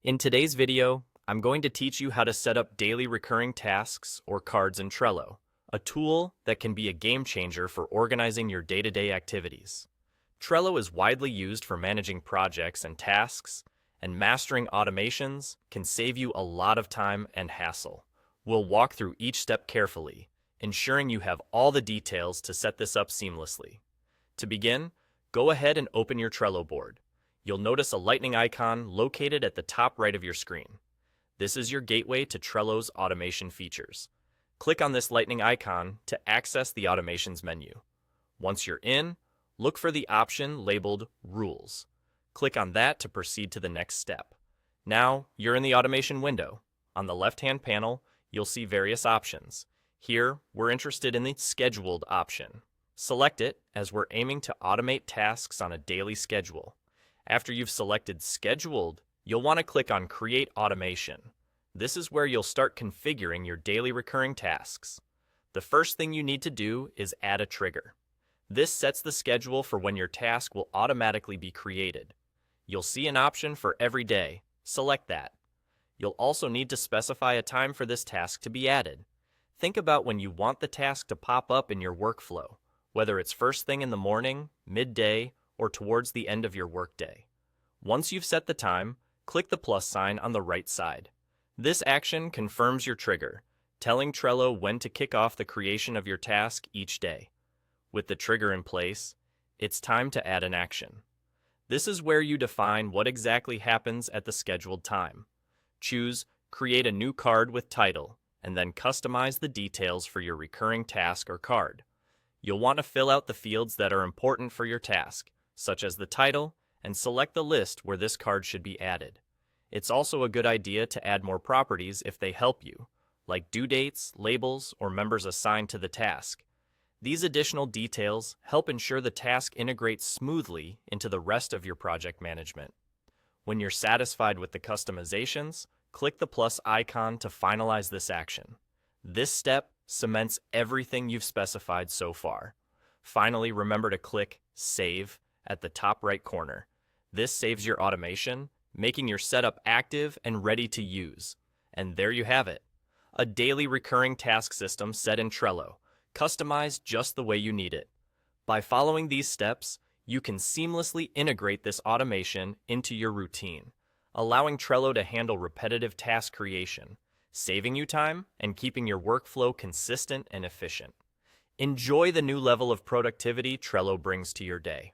In today's video, I'm going to teach you how to set up daily recurring tasks or cards in Trello, a tool that can be a game changer for organizing your day-to-day activities. Trello is widely used for managing projects and tasks, and mastering automations can save you a lot of time and hassle. We'll walk through each step carefully, ensuring you have all the details to set this up seamlessly. To begin, go ahead and open your Trello board. You'll notice a lightning icon located at the top right of your screen. This is your gateway to Trello's automation features. Click on this lightning icon to access the automations menu. Once you're in, look for the option labeled Rules. Click on that to proceed to the next step. Now, you're in the automation window. On the left-hand panel, you'll see various options. Here, we're interested in the Scheduled option. Select it as we're aiming to automate tasks on a daily schedule. After you've selected Scheduled, you'll want to click on Create Automation. This is where you'll start configuring your daily recurring tasks. The first thing you need to do is add a trigger. This sets the schedule for when your task will automatically be created. You'll see an option for every day. Select that. You'll also need to specify a time for this task to be added. Think about when you want the task to pop up in your workflow, whether it's first thing in the morning, midday, or towards the end of your workday. Once you've set the time, click the plus sign on the right side. This action confirms your trigger, telling Trello when to kick off the creation of your task each day. With the trigger in place, it's time to add an action. This is where you define what exactly happens at the scheduled time. Choose Create a new card with title, and then customize the details for your recurring task or card. You'll want to fill out the fields that are important for your task, such as the title, and select the list where this card should be added. It's also a good idea to add more properties if they help you, like due dates, labels, or members assigned to the task. These additional details help ensure the task integrates smoothly into the rest of your project management. When you're satisfied with the customizations, click the plus icon to finalize this action. This step cements everything you've specified so far. Finally, remember to click Save at the top right corner. This saves your automation, making your setup active and ready to use. And there you have it, a daily recurring task system set in Trello, customized just the way you need it. By following these steps, you can seamlessly integrate this automation into your routine, allowing Trello to handle repetitive task creation, saving you time and keeping your workflow consistent and efficient. Enjoy the new level of productivity Trello brings to your day.